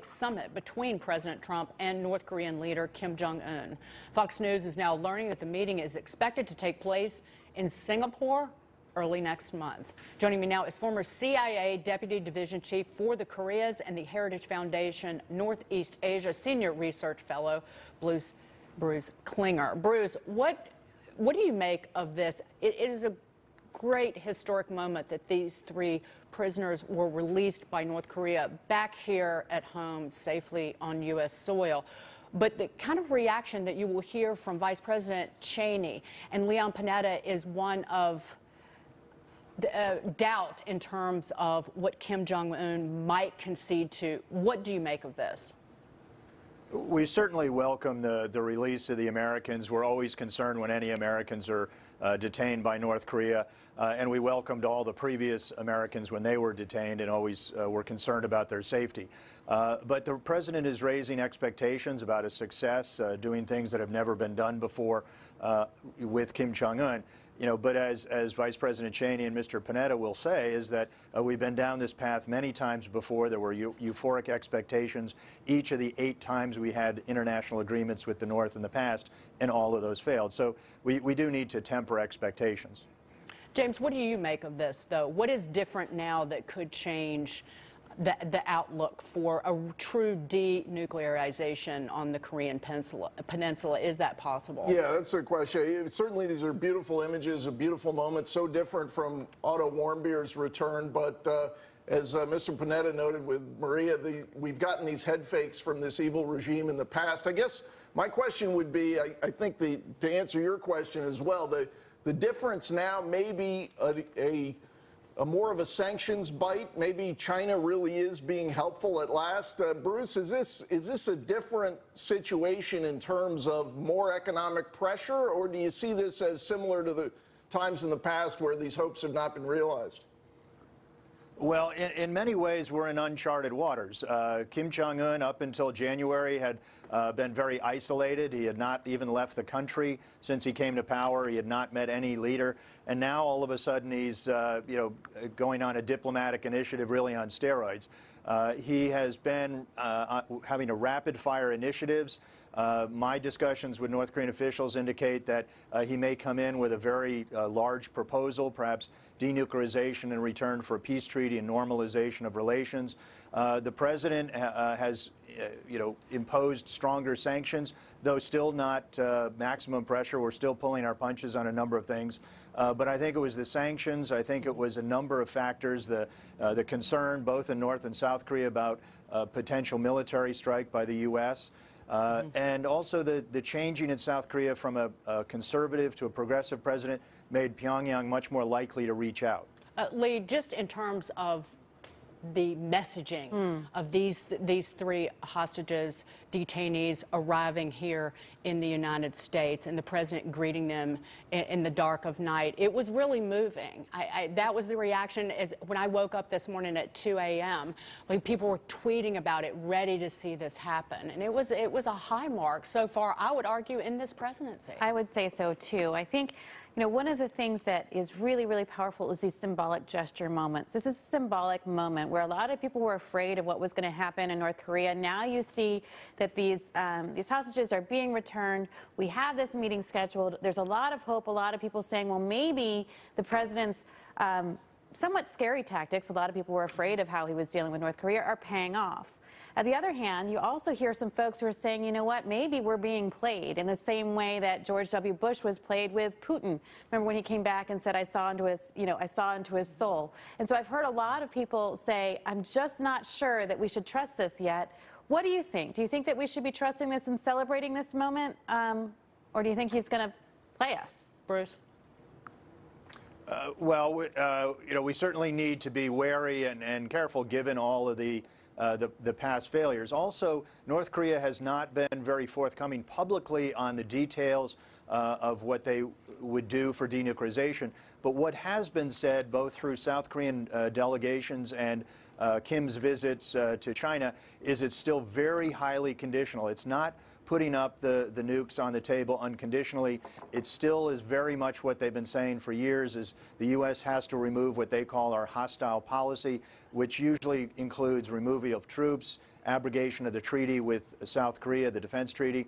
summit between President Trump and North Korean leader Kim Jong-un. Fox News is now learning that the meeting is expected to take place in Singapore early next month. Joining me now is former CIA Deputy Division Chief for the Koreas and the Heritage Foundation Northeast Asia Senior Research Fellow, Bruce Klingner. Bruce, what do you make of this? It is a great historic moment that these three prisoners were released by North Korea back here at home safely on U.S. soil. But the kind of reaction that you will hear from Vice President Cheney and Leon Panetta is one of doubt in terms of what Kim Jong-un might concede to. What do you make of this? We certainly welcome the release of the Americans. We're always concerned when any Americans are detained by North Korea, and we welcomed all the previous Americans when they were detained and always were concerned about their safety. But the president is raising expectations about his success, doing things that have never been done before with Kim Jong-un. You know, but as Vice President Cheney and Mr. Panetta will say, is that we've been down this path many times before. There were euphoric expectations each of the 8 times we had international agreements with the North in the past, and all of those failed. So we do need to temper expectations. James, what do you make of this, though? What is different now that could change the outlook for a true denuclearization on the Korean peninsula? Is that possible? Yeah, that's a question. Certainly, these are beautiful images, a beautiful moment, so different from Otto Warmbier's return. But as Mr. Panetta noted with Maria, we've gotten these head fakes from this evil regime in the past. I guess my question would be, I think to answer your question as well, the difference now may be a more of a sanctions bite. Maybe China really is being helpful at last. Bruce, is this a different situation in terms of more economic pressure, or do you see this as similar to the times in the past where these hopes have not been realized? Well, in many ways, we're in uncharted waters. Kim Jong-un, up until January, had been very isolated. He had not even left the country since he came to power. He had not met any leader. And now, all of a sudden, he's going on a diplomatic initiative really on steroids. He has been having a rapid-fire initiatives. My discussions with North Korean officials indicate that he may come in with a very large proposal, perhaps denuclearization in return for a peace treaty and normalization of relations. The president has, imposed stronger sanctions, though still not maximum pressure. We're still pulling our punches on a number of things. But I think it was the sanctions. I think it was a number of factors, the concern both in North and South Korea about potential military strike by the U.S., and also the changing in South Korea from a conservative to a progressive president made Pyongyang much more likely to reach out. Lee, just in terms of the messaging of these three hostages, detainees arriving here in the United States and the president greeting them in the dark of night, it was really moving. That was the reaction as when I woke up this morning at 2 a.m. Like, people were tweeting about it, ready to see this happen. And it was a high mark so far, I would argue, in this presidency. I would say so, too. I think, one of the things that is really, really powerful is these symbolic gesture moments. This is a symbolic moment where a lot of people were afraid of what was going to happen in North Korea. Now you see that these hostages are being returned. We have this meeting scheduled. There's a lot of hope, a lot of people saying, well, maybe the president's somewhat scary tactics, a lot of people were afraid of how he was dealing with North Korea, are paying off. On the other hand, you also hear some folks who are saying, you know what, maybe we're being played in the same way that George W. Bush was played with Putin. Remember when he came back and said, I saw into his soul. And so I've heard a lot of people say, I'm just not sure that we should trust this yet. What do you think? Do you think that we should be trusting this and celebrating this moment? Or do you think he's going to play us? Bruce? We certainly need to be wary and careful given all of the past failures. Also, North Korea has not been very forthcoming publicly on the details of what they would do for denuclearization. But what has been said, both through South Korean delegations and Kim's visits to China, is it's still very highly conditional. It's not putting up the nukes on the table unconditionally. It still is very much what they've been saying for years, is the U.S. has to remove what they call our hostile policy, which usually includes removal of troops abrogation of the treaty with South Korea, the defense treaty,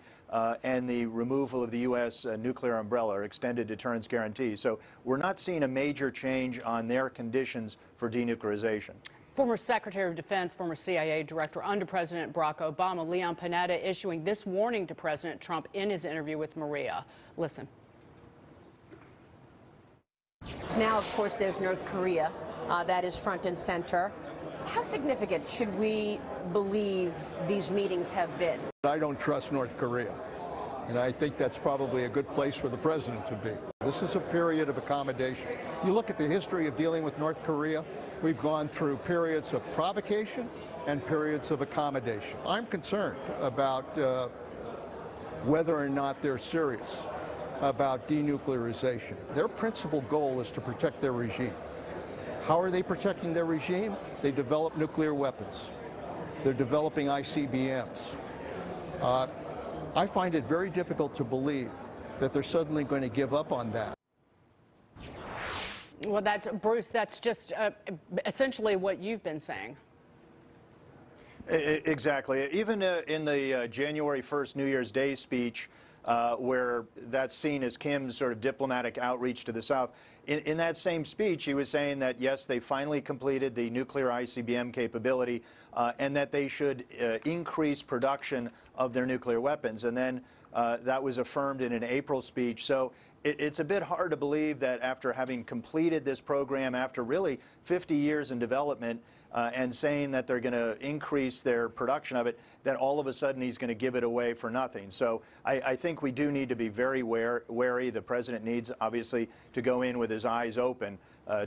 and the removal of the U.S. Nuclear umbrella, or extended deterrence guarantee. So we're not seeing a major change on their conditions for denuclearization. Former Secretary of Defense, former CIA Director under President Barack Obama, Leon Panetta, issuing this warning to President Trump in his interview with Maria. Listen. Now, of course, there's North Korea. That is front and center. How significant should we believe these meetings have been? I don't trust North Korea, and I think that's probably a good place for the president to be. This is a period of accommodation. You look at the history of dealing with North Korea, we've gone through periods of provocation and periods of accommodation. I'm concerned about whether or not they're serious about denuclearization. Their principal goal is to protect their regime. How are they protecting their regime? They develop nuclear weapons. They're developing ICBMs. I find it very difficult to believe that they're suddenly going to give up on that. Well, Bruce, that's just essentially what you've been saying. Exactly. Even in the January 1st New Year's Day speech, where that's seen as Kim's sort of diplomatic outreach to the South, in that same speech, he was saying that, yes, they finally completed the nuclear ICBM capability and that they should increase production of their nuclear weapons. And then that was affirmed in an April speech. So it's a bit hard to believe that after having completed this program, after really 50 years in development, and saying that they're going to increase their production of it, that all of a sudden he's going to give it away for nothing. So I think we do need to be very wary. The president needs, obviously, to go in with his eyes open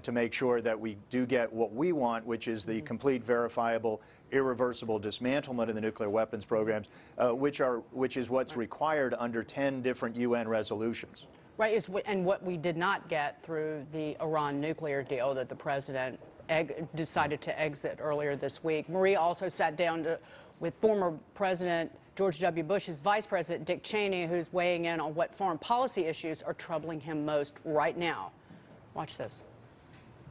to make sure that we do get what we want, which is the complete, verifiable, irreversible dismantlement of the nuclear weapons programs, which is what's required under 10 different UN resolutions. Right, and what we did not get through the Iran nuclear deal that the president decided to exit earlier this week. Maria also sat down with former President George W. Bush's Vice President Dick Cheney, who's weighing in on what foreign policy issues are troubling him most right now. Watch this.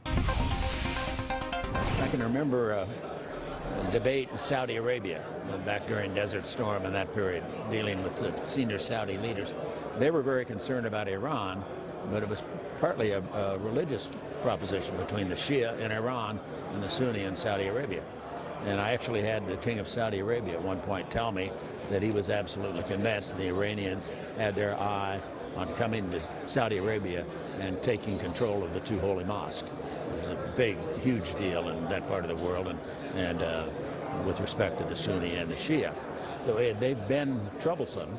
I can remember a debate in Saudi Arabia back during Desert Storm in that period, dealing with the senior Saudi leaders. They were very concerned about Iran, but it was partly a religious proposition between the Shia in Iran and the Sunni in Saudi Arabia. And I actually had the King of Saudi Arabia at one point tell me that he was absolutely convinced the Iranians had their eye on coming to Saudi Arabia and taking control of the two holy mosques. It was a big, huge deal in that part of the world, and with respect to the Sunni and the Shia. So they've been troublesome,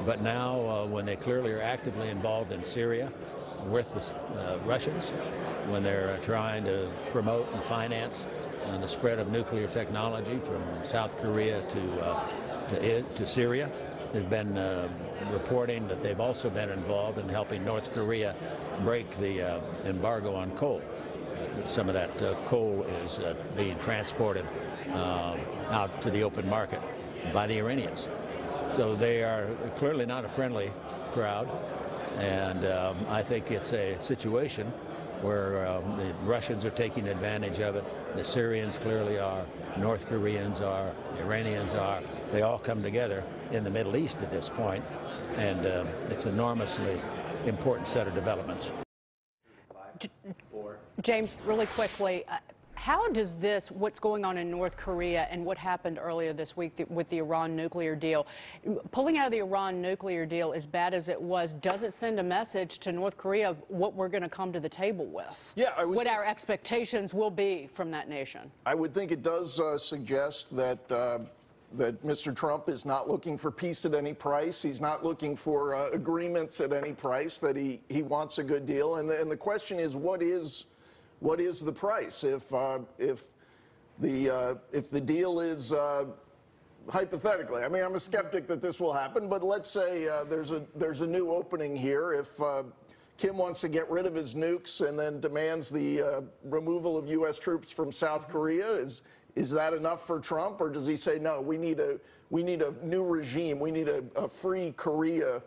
but now when they clearly are actively involved in Syria with the Russians, when they're trying to promote and finance the spread of nuclear technology from South Korea to Syria. There's been reporting that they've also been involved in helping North Korea break the embargo on coal. Some of that coal is being transported out to the open market by the Iranians. So they are clearly not a friendly crowd, and I think it's a situation where the Russians are taking advantage of it. The Syrians clearly are, North Koreans are, Iranians are. They all come together in the Middle East at this point, and it's an enormously important set of developments. James, really quickly, how does this, what's going on in North Korea and what happened earlier this week with the Iran nuclear deal, pulling out of the Iran nuclear deal, as bad as it was, does it send a message to North Korea of what we're going to come to the table with? Yeah, what our expectations will be from that nation? I would think it does suggest that that Mr. Trump is not looking for peace at any price. He's not looking for agreements at any price, that he wants a good deal. And the question is, what is the price? If the deal is hypothetically, I mean, I'm a skeptic that this will happen, but let's say there's a new opening here. If Kim wants to get rid of his nukes and then demands the removal of U.S. troops from South Korea, is that enough for Trump, or does he say, no, we need a new regime, we need a free Korea,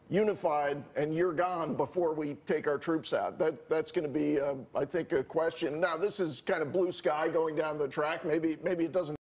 unified, and you're gone before we take our troops out? That's going to be, I think, a question. Now, this is kind of blue sky going down the track. Maybe it doesn't